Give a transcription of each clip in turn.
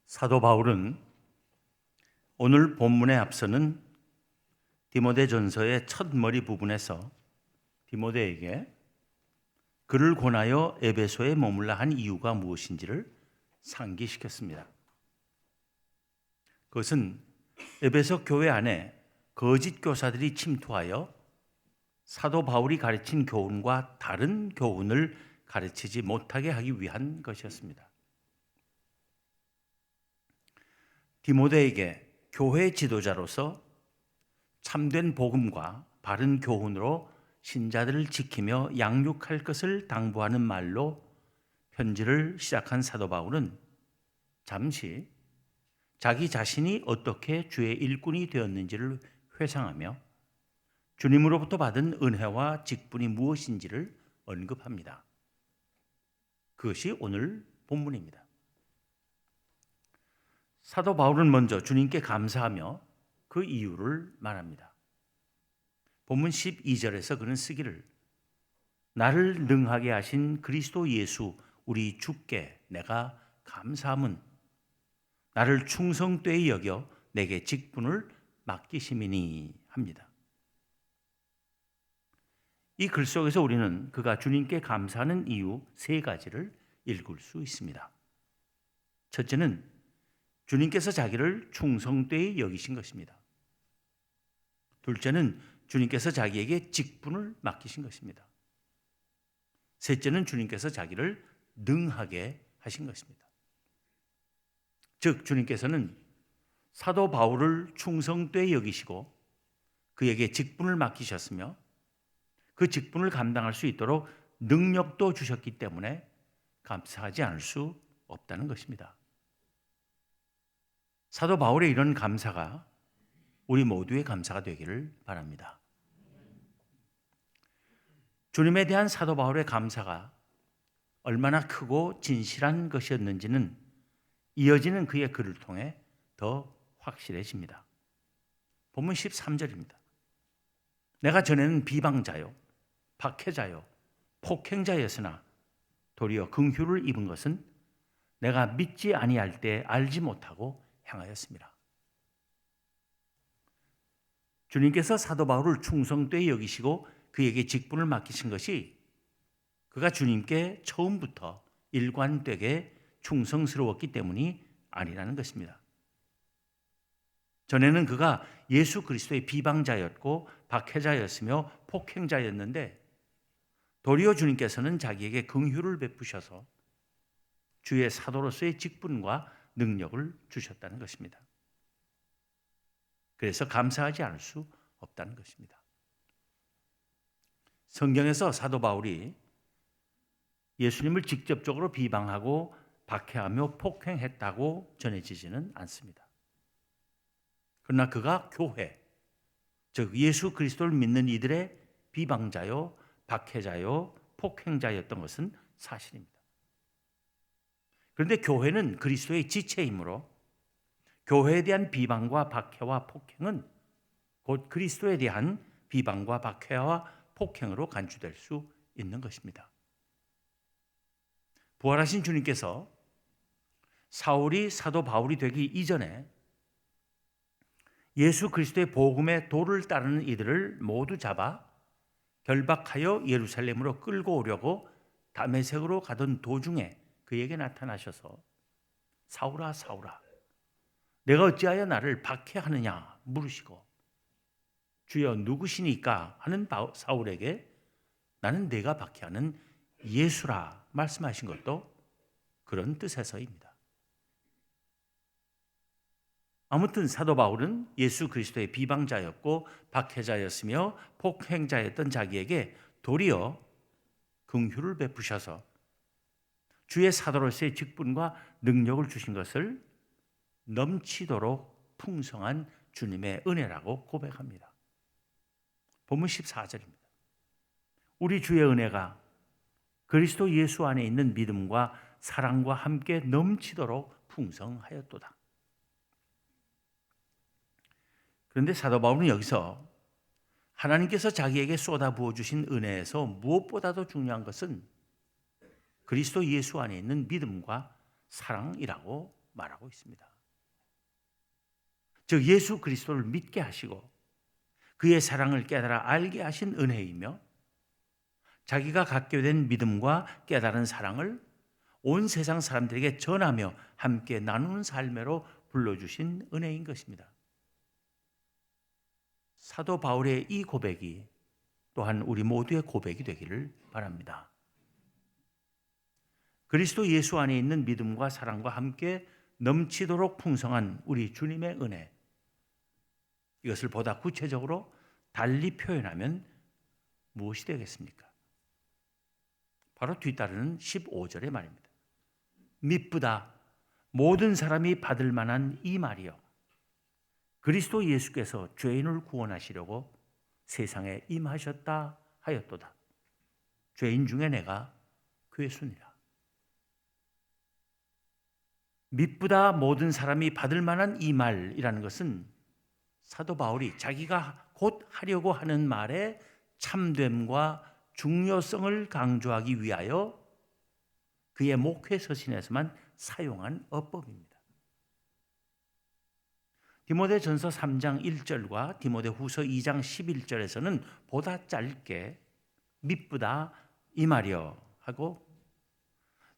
사도 바울은 오늘 본문에 앞서는 디모데전서의 첫 머리 부분에서 디모데에게 그를 권하여 에베소에 머물라 한 이유가 무엇인지를 상기시켰습니다. 그것은 에베소 교회 안에 거짓 교사들이 침투하여 사도 바울이 가르친 교훈과 다른 교훈을 가르치지 못하게 하기 위한 것이었습니다. 디모데에게 교회 지도자로서 참된 복음과 바른 교훈으로 신자들을 지키며 양육할 것을 당부하는 말로 편지를 시작한 사도 바울은 잠시 자기 자신이 어떻게 주의 일꾼이 되었는지를 회상하며 주님으로부터 받은 은혜와 직분이 무엇인지를 언급합니다. 그것이 오늘 본문입니다. 사도 바울은 먼저 주님께 감사하며 그 이유를 말합니다. 본문 12절에서 그는 쓰기를 나를 능하게 하신 그리스도 예수 우리 주께 내가 감사함은 나를 충성되이 여겨 내게 직분을 맡기심이니 합니다. 이 글 속에서 우리는 그가 주님께 감사하는 이유 세 가지를 읽을 수 있습니다. 첫째는 주님께서 자기를 충성되이 여기신 것입니다. 둘째는 주님께서 자기에게 직분을 맡기신 것입니다. 셋째는 주님께서 자기를 능하게 하신 것입니다. 즉 주님께서는 사도 바울을 충성되이 여기시고 그에게 직분을 맡기셨으며 그 직분을 감당할 수 있도록 능력도 주셨기 때문에 감사하지 않을 수 없다는 것입니다. 사도 바울의 이런 감사가 우리 모두의 감사가 되기를 바랍니다. 주님에 대한 사도 바울의 감사가 얼마나 크고 진실한 것이었는지는 이어지는 그의 글을 통해 더 확실해집니다. 본문 13절입니다. 내가 전에는 비방자요, 박해자요, 폭행자였으나 도리어 긍휼을 입은 것은 내가 믿지 아니할 때 알지 못하고 행하였습니다. 주님께서 사도 바울을 충성되이 여기시고 그에게 직분을 맡기신 것이 그가 주님께 처음부터 일관되게 충성스러웠기 때문이 아니라는 것입니다. 전에는 그가 예수 그리스도의 비방자였고 박해자였으며 폭행자였는데 도리어 주님께서는 자기에게 긍휼을 베푸셔서 주의 사도로서의 직분과 능력을 주셨다는 것입니다. 그래서 감사하지 않을 수 없다는 것입니다. 성경에서 사도 바울이 예수님을 직접적으로 비방하고 박해하며 폭행했다고 전해지지는 않습니다. 그러나 그가 교회, 즉 예수 그리스도를 믿는 이들의 비방자요, 박해자요, 폭행자였던 것은 사실입니다. 그런데 교회는 그리스도의 지체이므로 교회에 대한 비방과 박해와 폭행은 곧 그리스도에 대한 비방과 박해와 폭행으로 간주될 수 있는 것입니다. 부활하신 주님께서 사울이 사도 바울이 되기 이전에 예수 그리스도의 복음의 도를 따르는 이들을 모두 잡아 결박하여 예루살렘으로 끌고 오려고 다메섹으로 가던 도중에 그에게 나타나셔서 사울아 사울아 내가 어찌하여 나를 박해하느냐 물으시고 주여 누구시니까 하는 사울에게 나는 내가 박해하는 예수라 말씀하신 것도 그런 뜻에서입니다. 아무튼 사도 바울은 예수 그리스도의 비방자였고 박해자였으며 폭행자였던 자기에게 도리어 긍휼을 베푸셔서 주의 사도로서의 직분과 능력을 주신 것을 넘치도록 풍성한 주님의 은혜라고 고백합니다. 본문 14절입니다. 우리 주의 은혜가 그리스도 예수 안에 있는 믿음과 사랑과 함께 넘치도록 풍성하였도다. 그런데 사도 바울은 여기서 하나님께서 자기에게 쏟아부어 주신 은혜에서 무엇보다도 중요한 것은 그리스도 예수 안에 있는 믿음과 사랑이라고 말하고 있습니다. 즉 예수 그리스도를 믿게 하시고 그의 사랑을 깨달아 알게 하신 은혜이며 자기가 갖게 된 믿음과 깨달은 사랑을 온 세상 사람들에게 전하며 함께 나누는 삶으로 불러주신 은혜인 것입니다. 사도 바울의 이 고백이 또한 우리 모두의 고백이 되기를 바랍니다. 그리스도 예수 안에 있는 믿음과 사랑과 함께 넘치도록 풍성한 우리 주님의 은혜, 이것을 보다 구체적으로 달리 표현하면 무엇이 되겠습니까? 바로 뒤따르는 15절의 말입니다. 미쁘다 모든 사람이 받을 만한 이 말이요 그리스도 예수께서 죄인을 구원하시려고 세상에 임하셨다 하였도다. 죄인 중에 내가 괴순이라. 미쁘다 모든 사람이 받을 만한 이 말이라는 것은 사도 바울이 자기가 곧 하려고 하는 말의 참됨과 중요성을 강조하기 위하여 그의 목회 서신에서만 사용한 어법입니다. 디모데전서 3장 1절과 디모데후서 2장 11절에서는 보다 짧게 미쁘다 이 말이여 하고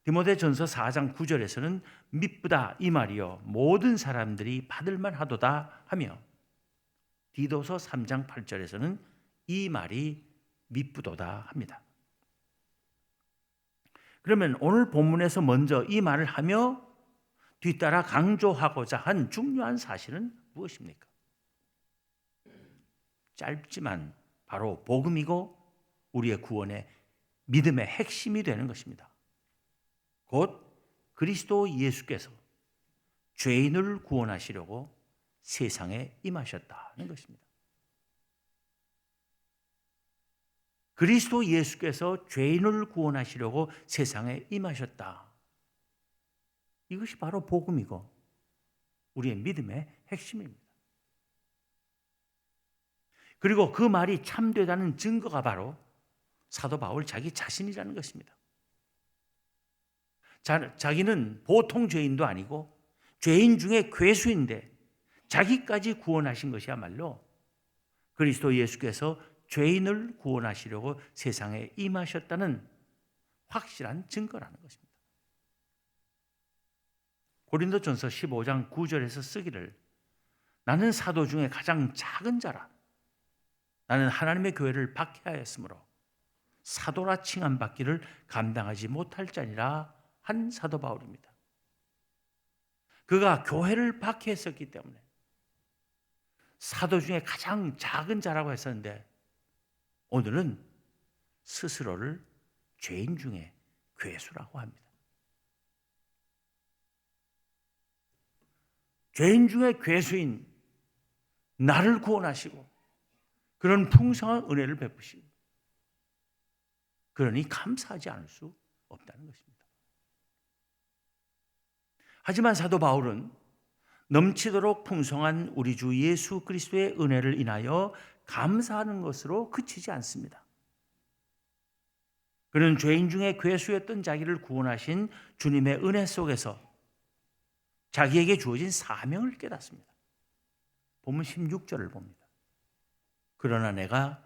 디모데전서 4장 9절에서는 미쁘다 이 말이여 모든 사람들이 받을만 하도다 하며 디도서 3장 8절에서는 이 말이 미쁘도다 합니다. 그러면 오늘 본문에서 먼저 이 말을 하며 뒤따라 강조하고자 한 중요한 사실은 무엇입니까? 짧지만 바로 복음이고 우리의 구원의 믿음의 핵심이 되는 것입니다. 곧 그리스도 예수께서 죄인을 구원하시려고 세상에 임하셨다는 것입니다. 그리스도 예수께서 죄인을 구원하시려고 세상에 임하셨다. 이것이 바로 복음이고 우리의 믿음의 핵심입니다. 그리고 그 말이 참되다는 증거가 바로 사도 바울 자기 자신이라는 것입니다. 자기는 보통 죄인도 아니고 죄인 중에 괴수인데 자기까지 구원하신 것이야말로 그리스도 예수께서 죄인을 구원하시려고 세상에 임하셨다는 확실한 증거라는 것입니다. 고린도전서 15장 9절에서 쓰기를 나는 사도 중에 가장 작은 자라. 나는 하나님의 교회를 박해하였으므로 사도라 칭함받기를 감당하지 못할 자니라 한 사도 바울입니다. 그가 교회를 박해했었기 때문에 사도 중에 가장 작은 자라고 했었는데 오늘은 스스로를 죄인 중에 괴수라고 합니다. 죄인 중에 괴수인 나를 구원하시고 그런 풍성한 은혜를 베푸시고 그러니 감사하지 않을 수 없다는 것입니다. 하지만 사도 바울은 넘치도록 풍성한 우리 주 예수 그리스도의 은혜를 인하여 감사하는 것으로 그치지 않습니다. 그는 죄인 중에 괴수였던 자기를 구원하신 주님의 은혜 속에서 자기에게 주어진 사명을 깨닫습니다. 본문 16절을 봅니다. 그러나 내가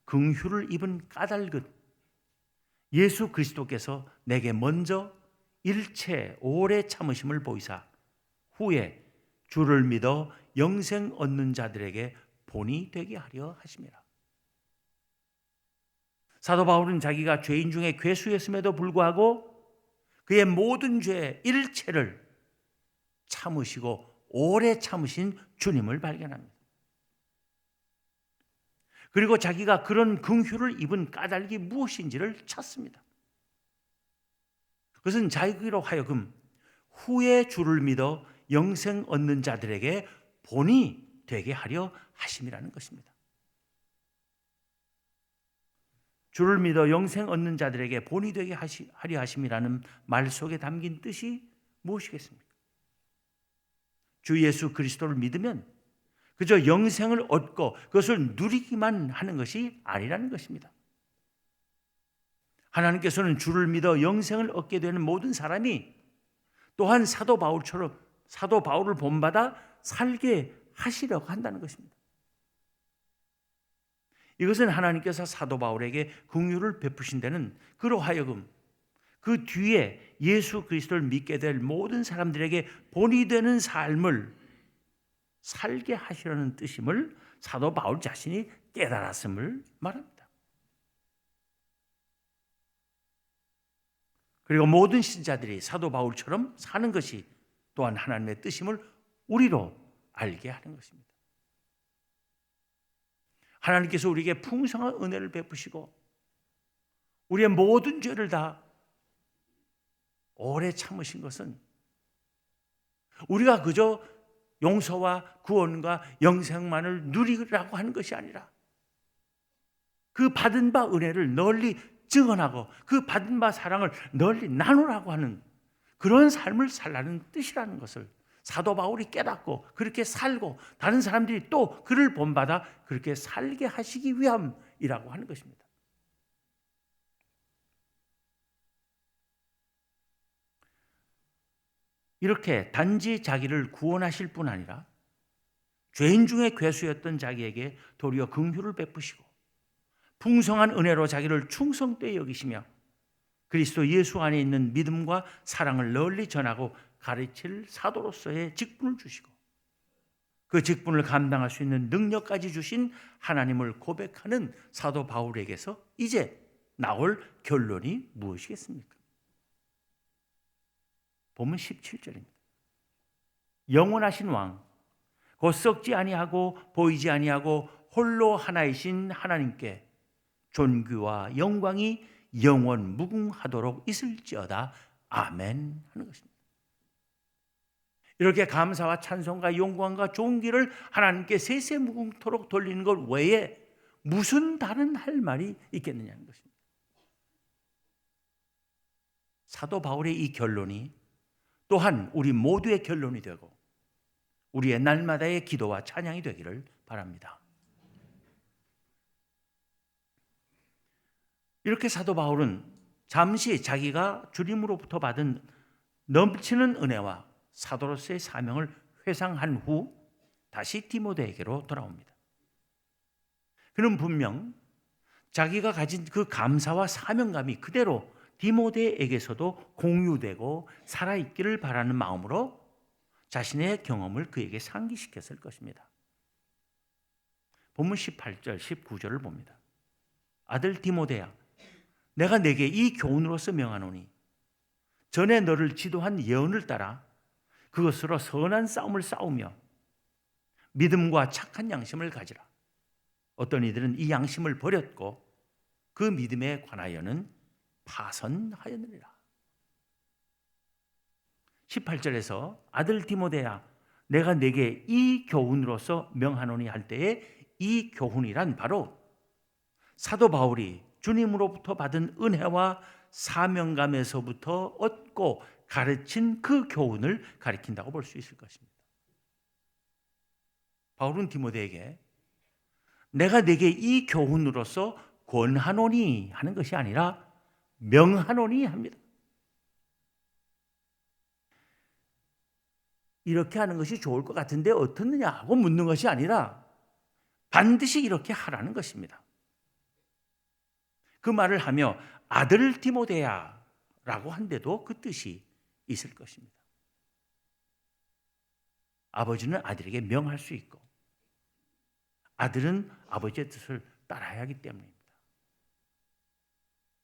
긍휼을 입은 까닭은 예수 그리스도께서 내게 먼저 일체 오래 참으심을 보이사 후에 주를 믿어 영생 얻는 자들에게 본이 되게 하려 하심이라. 사도 바울은 자기가 죄인 중에 괴수였음에도 불구하고 그의 모든 죄의 일체를 참으시고 오래 참으신 주님을 발견합니다. 그리고 자기가 그런 긍휼을 입은 까닭이 무엇인지를 찾습니다. 그것은 자기로 하여금 후에 주를 믿어 영생 얻는 자들에게 본이 되게 하려 하심이라는 것입니다. 주를 믿어 영생 얻는 자들에게 본이 되게 하려 하심이라는 말 속에 담긴 뜻이 무엇이겠습니까? 주 예수 그리스도를 믿으면 그저 영생을 얻고 그것을 누리기만 하는 것이 아니라는 것입니다. 하나님께서는 주를 믿어 영생을 얻게 되는 모든 사람이 또한 사도 바울처럼 사도 바울을 본받아 살게 하시려고 한다는 것입니다. 이것은 하나님께서 사도 바울에게 긍휼을 베푸신 데는 그로 하여금 그 뒤에 예수 그리스도를 믿게 될 모든 사람들에게 본이 되는 삶을 살게 하시려는 뜻임을 사도 바울 자신이 깨달았음을 말합니다. 그리고 모든 신자들이 사도 바울처럼 사는 것이 또한 하나님의 뜻임을 우리로 알게 하는 것입니다. 하나님께서 우리에게 풍성한 은혜를 베푸시고 우리의 모든 죄를 다 오래 참으신 것은 우리가 그저 용서와 구원과 영생만을 누리라고 하는 것이 아니라 그 받은 바 은혜를 널리 증언하고 그 받은 바 사랑을 널리 나누라고 하는 그런 삶을 살라는 뜻이라는 것을 사도 바울이 깨닫고 그렇게 살고 다른 사람들이 또 그를 본받아 그렇게 살게 하시기 위함이라고 하는 것입니다. 이렇게 단지 자기를 구원하실 뿐 아니라 죄인 중에 괴수였던 자기에게 도리어 긍휼을 베푸시고 풍성한 은혜로 자기를 충성되이 여기시며 그리스도 예수 안에 있는 믿음과 사랑을 널리 전하고 가르칠 사도로서의 직분을 주시고 그 직분을 감당할 수 있는 능력까지 주신 하나님을 고백하는 사도 바울에게서 이제 나올 결론이 무엇이겠습니까? 본문 17절입니다. 영원하신 왕, 곧 썩지 아니하고 보이지 아니하고 홀로 하나이신 하나님께 존귀와 영광이 영원 무궁하도록 있을지어다. 아멘 하는 것입니다. 이렇게 감사와 찬송과 영광과 존귀를 하나님께 세세무궁토록 돌리는 것 외에 무슨 다른 할 말이 있겠느냐는 것입니다. 사도 바울의 이 결론이 또한 우리 모두의 결론이 되고 우리의 날마다의 기도와 찬양이 되기를 바랍니다. 이렇게 사도 바울은 잠시 자기가 주님으로부터 받은 넘치는 은혜와 사도로서의 사명을 회상한 후 다시 디모데에게로 돌아옵니다. 그는 분명 자기가 가진 그 감사와 사명감이 그대로 디모데에게서도 공유되고 살아있기를 바라는 마음으로 자신의 경험을 그에게 상기시켰을 것입니다. 본문 18절, 19절을 봅니다. 아들 디모데야, 내가 네게 이 교훈으로서 명하노니 전에 너를 지도한 예언을 따라 그것으로 선한 싸움을 싸우며 믿음과 착한 양심을 가지라. 어떤 이들은 이 양심을 버렸고 그 믿음에 관하여는 파선하였느니라. 18절에서 아들 디모데야 내가 네게 이 교훈으로서 명하노니 할 때에 이 교훈이란 바로 사도 바울이 주님으로부터 받은 은혜와 사명감에서부터 얻고 가르친 그 교훈을 가리킨다고 볼 수 있을 것입니다. 바울은 디모데에게 내가 네게 이 교훈으로서 권하노니 하는 것이 아니라 명하노니 합니다. 이렇게 하는 것이 좋을 것 같은데 어떻느냐고 묻는 것이 아니라 반드시 이렇게 하라는 것입니다. 그 말을 하며 아들 디모데야 라고 한데도 그 뜻이 있을 것입니다. 아버지는 아들에게 명할 수 있고 아들은 아버지의 뜻을 따라야 하기 때문입니다.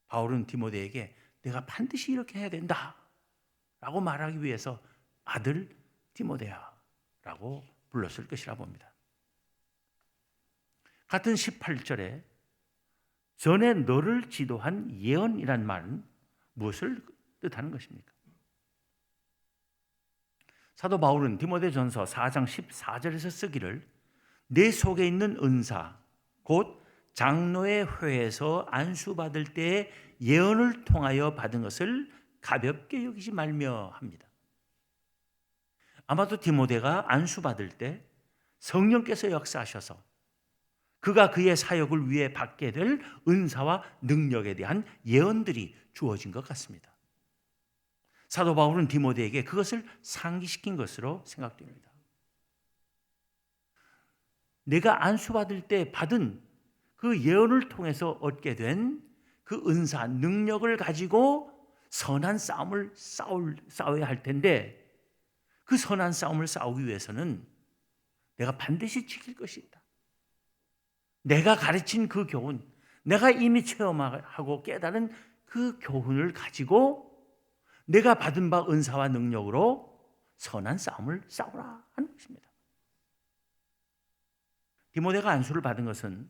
바울은 디모데에게 내가 반드시 이렇게 해야 된다 라고 말하기 위해서 아들 디모데야 라고 불렀을 것이라 봅니다. 같은 18절에 전에 너를 지도한 예언이란 말은 무엇을 뜻하는 것입니까? 사도 바울은 디모데전서 4장 14절에서 쓰기를 내 속에 있는 은사 곧 장로의 회에서 안수받을 때의 예언을 통하여 받은 것을 가볍게 여기지 말며 합니다. 아마도 디모데가 안수받을 때 성령께서 역사하셔서 그가 그의 사역을 위해 받게 될 은사와 능력에 대한 예언들이 주어진 것 같습니다. 사도 바울은 디모데에게 그것을 상기시킨 것으로 생각됩니다. 내가 안수받을 때 받은 그 예언을 통해서 얻게 된 그 은사, 능력을 가지고 선한 싸움을 싸워야 할 텐데, 그 선한 싸움을 싸우기 위해서는 내가 반드시 지킬 것이 있다. 내가 가르친 그 교훈, 내가 이미 체험하고 깨달은 그 교훈을 가지고 내가 받은 바 은사와 능력으로 선한 싸움을 싸우라 하는 것입니다. 디모데가 안수를 받은 것은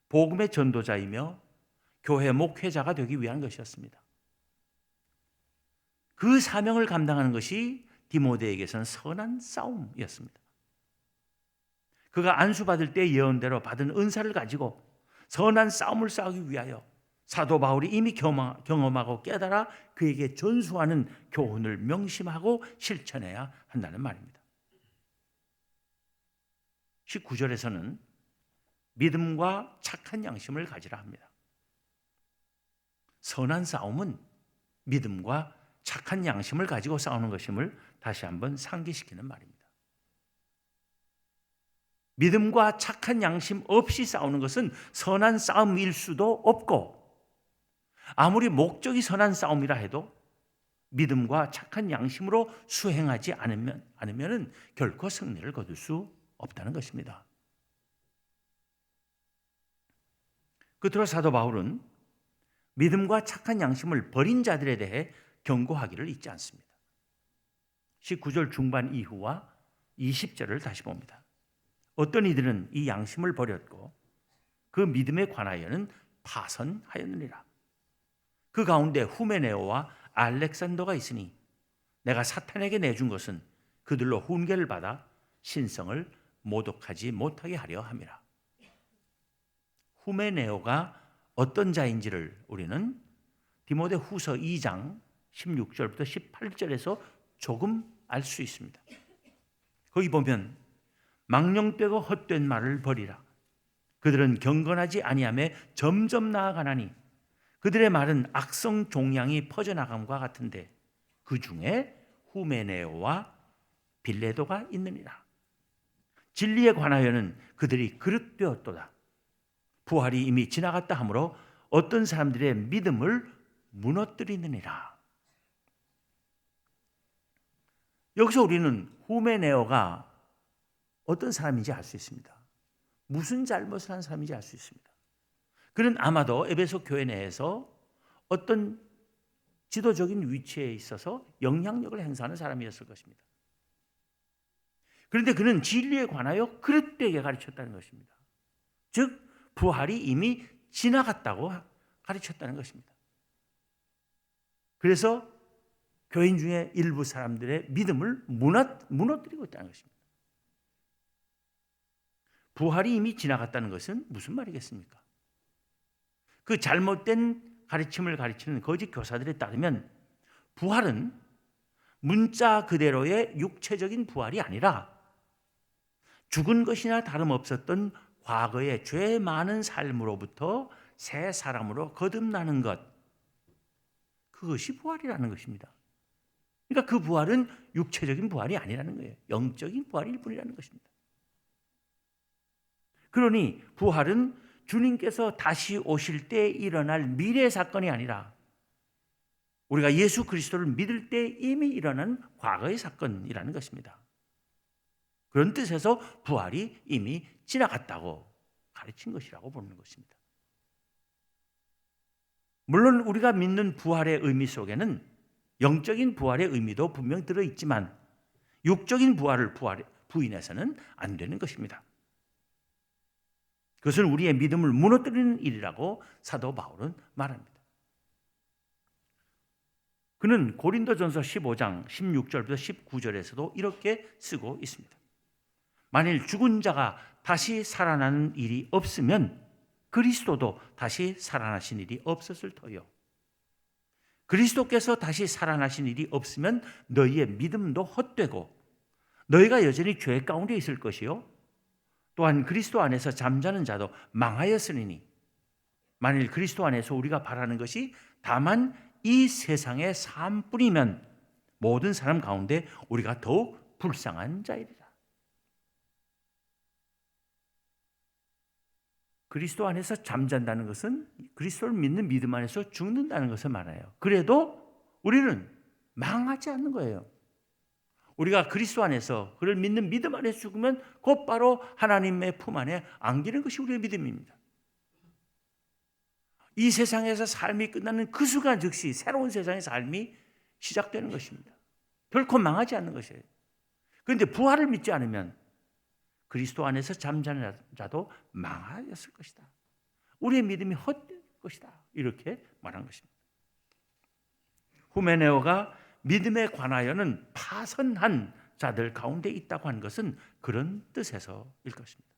복음의 전도자이며 교회 목회자가 되기 위한 것이었습니다. 그 사명을 감당하는 것이 디모데에게서는 선한 싸움이었습니다. 그가 안수받을 때 예언대로 받은 은사를 가지고 선한 싸움을 싸우기 위하여 사도 바울이 이미 경험하고 깨달아 그에게 전수하는 교훈을 명심하고 실천해야 한다는 말입니다. 19절에서는 믿음과 착한 양심을 가지라 합니다. 선한 싸움은 믿음과 착한 양심을 가지고 싸우는 것임을 다시 한번 상기시키는 말입니다. 믿음과 착한 양심 없이 싸우는 것은 선한 싸움일 수도 없고, 아무리 목적이 선한 싸움이라 해도 믿음과 착한 양심으로 수행하지 않으면 결코 승리를 거둘 수 없다는 것입니다. 끝으로 사도 바울은 믿음과 착한 양심을 버린 자들에 대해 경고하기를 잊지 않습니다. 19절 중반 이후와 20절을 다시 봅니다. 어떤 이들은 이 양심을 버렸고 그 믿음에 관하여는 파선하였느니라. 그 가운데 후메네오와 알렉산더가 있으니 내가 사탄에게 내준 것은 그들로 훈계를 받아 신성을 모독하지 못하게 하려 함이라. 후메네오가 어떤 자인지를 우리는 디모데 후서 2장 16절부터 18절에서 조금 알 수 있습니다. 거기 보면 망령되고 헛된 말을 버리라. 그들은 경건하지 아니하며 점점 나아가나니 그들의 말은 악성 종양이 퍼져나감과 같은데 그 중에 후메네오와 빌레도가 있느니라. 진리에 관하여는 그들이 그릇되었도다. 부활이 이미 지나갔다 하므로 어떤 사람들의 믿음을 무너뜨리느니라. 여기서 우리는 후메네오가 어떤 사람인지 알 수 있습니다. 무슨 잘못을 한 사람인지 알 수 있습니다. 그는 아마도 에베소 교회 내에서 어떤 지도적인 위치에 있어서 영향력을 행사하는 사람이었을 것입니다. 그런데 그는 진리에 관하여 그릇되게 가르쳤다는 것입니다. 즉 부활이 이미 지나갔다고 가르쳤다는 것입니다. 그래서 교인 중에 일부 사람들의 믿음을 무너뜨리고 있다는 것입니다. 부활이 이미 지나갔다는 것은 무슨 말이겠습니까? 그 잘못된 가르침을 가르치는 거짓 교사들에 따르면 부활은 문자 그대로의 육체적인 부활이 아니라 죽은 것이나 다름없었던 과거의 죄 많은 삶으로부터 새 사람으로 거듭나는 것, 그것이 부활이라는 것입니다. 그러니까 그 부활은 육체적인 부활이 아니라는 거예요. 영적인 부활일 뿐이라는 것입니다. 그러니 부활은 주님께서 다시 오실 때 일어날 미래 사건이 아니라 우리가 예수 그리스도를 믿을 때 이미 일어난 과거의 사건이라는 것입니다. 그런 뜻에서 부활이 이미 지나갔다고 가르친 것이라고 보는 것입니다. 물론 우리가 믿는 부활의 의미 속에는 영적인 부활의 의미도 분명 들어있지만 육적인 부활을 부인해서는 안 되는 것입니다. 그것은 우리의 믿음을 무너뜨리는 일이라고 사도 바울은 말합니다. 그는 고린도전서 15장 16절부터 19절에서도 이렇게 쓰고 있습니다. 만일 죽은 자가 다시 살아나는 일이 없으면 그리스도도 다시 살아나신 일이 없었을 터요. 그리스도께서 다시 살아나신 일이 없으면 너희의 믿음도 헛되고 너희가 여전히 죄 가운데 있을 것이요. 또한 그리스도 안에서 잠자는 자도 망하였으니 만일 그리스도 안에서 우리가 바라는 것이 다만 이 세상의 삶뿐이면 모든 사람 가운데 우리가 더욱 불쌍한 자이리라. 그리스도 안에서 잠잔다는 것은 그리스도를 믿는 믿음 안에서 죽는다는 것을 말해요. 그래도 우리는 망하지 않는 거예요. 우리가 그리스도 안에서 그를 믿는 믿음 안에 죽으면 곧바로 하나님의 품 안에 안기는 것이 우리의 믿음입니다. 이 세상에서 삶이 끝나는 그 순간 즉시 새로운 세상의 삶이 시작되는 것입니다. 결코 망하지 않는 것이에요. 그런데 부활을 믿지 않으면 그리스도 안에서 잠자는 자도 망하였을 것이다. 우리의 믿음이 헛될 것이다. 이렇게 말한 것입니다. 후메네오가 믿음에 관하여는 파선한 자들 가운데 있다고 한 것은 그런 뜻에서일 것입니다.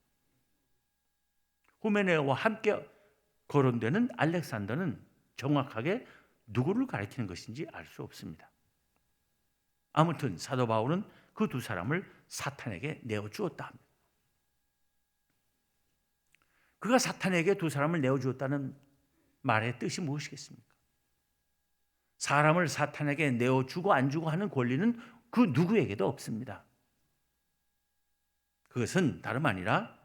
후메네오와 함께 거론되는 알렉산더는 정확하게 누구를 가리키는 것인지 알 수 없습니다. 아무튼 사도 바울은 그 두 사람을 사탄에게 내어주었다 합니다. 그가 사탄에게 두 사람을 내어주었다는 말의 뜻이 무엇이겠습니까? 사람을 사탄에게 내어주고 안 주고 하는 권리는 그 누구에게도 없습니다. 그것은 다름 아니라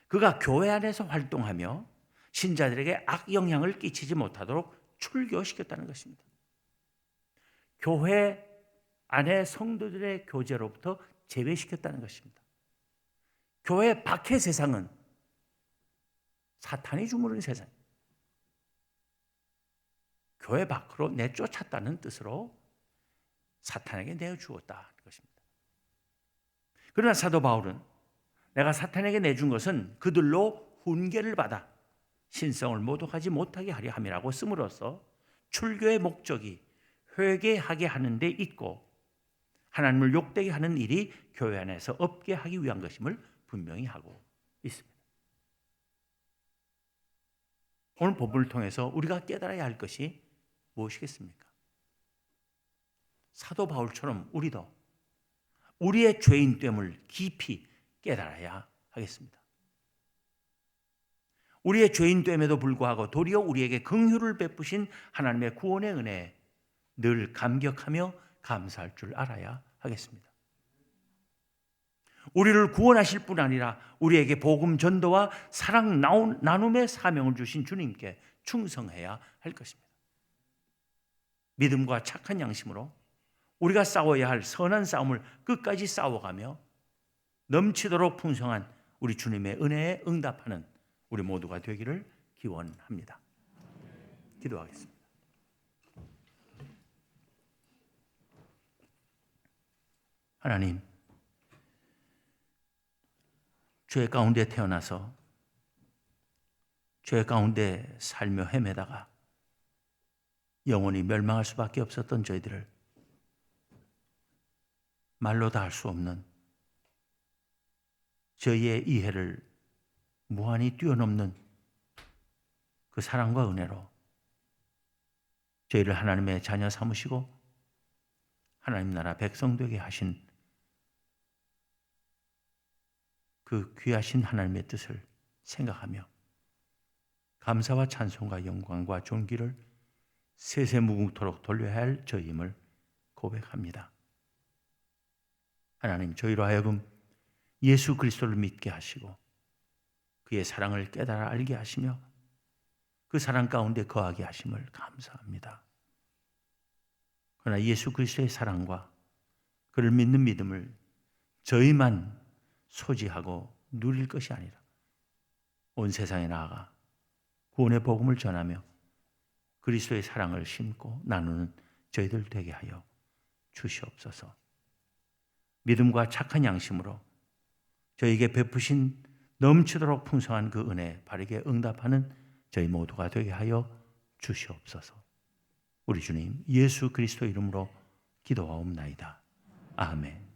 그가 교회 안에서 활동하며 신자들에게 악영향을 끼치지 못하도록 출교시켰다는 것입니다. 교회 안에 성도들의 교제로부터 제외시켰다는 것입니다. 교회 밖의 세상은 사탄이 주무르는 세상, 교회 밖으로 내쫓았다는 뜻으로 사탄에게 내어주었다는 것입니다. 그러나 사도 바울은 내가 사탄에게 내준 것은 그들로 훈계를 받아 신성을 모독하지 못하게 하려 함이라고 씀으로써 출교의 목적이 회개하게 하는 데 있고 하나님을 욕되게 하는 일이 교회 안에서 없게 하기 위한 것임을 분명히 하고 있습니다. 오늘 본문을 통해서 우리가 깨달아야 할 것이 무엇이겠습니까? 사도 바울처럼 우리도 우리의 죄인됨을 깊이 깨달아야 하겠습니다. 우리의 죄인됨에도 불구하고 도리어 우리에게 긍휼을 베푸신 하나님의 구원의 은혜에 늘 감격하며 감사할 줄 알아야 하겠습니다. 우리를 구원하실 뿐 아니라 우리에게 복음 전도와 사랑 나눔의 사명을 주신 주님께 충성해야 할 것입니다. 믿음과 착한 양심으로 우리가 싸워야 할 선한 싸움을 끝까지 싸워가며 넘치도록 풍성한 우리 주님의 은혜에 응답하는 우리 모두가 되기를 기원합니다. 기도하겠습니다. 하나님, 죄 가운데 태어나서 죄 가운데 살며 헤매다가 영원히 멸망할 수밖에 없었던 저희들을 말로 다 할 수 없는 저희의 이해를 무한히 뛰어넘는 그 사랑과 은혜로 저희를 하나님의 자녀 삼으시고 하나님 나라 백성 되게 하신 그 귀하신 하나님의 뜻을 생각하며 감사와 찬송과 영광과 존귀를 세세무궁토록 돌려야 할 저희임을 고백합니다. 하나님, 저희로 하여금 예수 그리스도를 믿게 하시고 그의 사랑을 깨달아 알게 하시며 그 사랑 가운데 거하게 하심을 감사합니다. 그러나 예수 그리스도의 사랑과 그를 믿는 믿음을 저희만 소지하고 누릴 것이 아니라 온 세상에 나아가 구원의 복음을 전하며 그리스도의 사랑을 심고 나누는 저희들 되게 하여 주시옵소서. 믿음과 착한 양심으로 저희에게 베푸신 넘치도록 풍성한 그 은혜에 바르게 응답하는 저희 모두가 되게 하여 주시옵소서. 우리 주님 예수 그리스도 이름으로 기도하옵나이다. 아멘.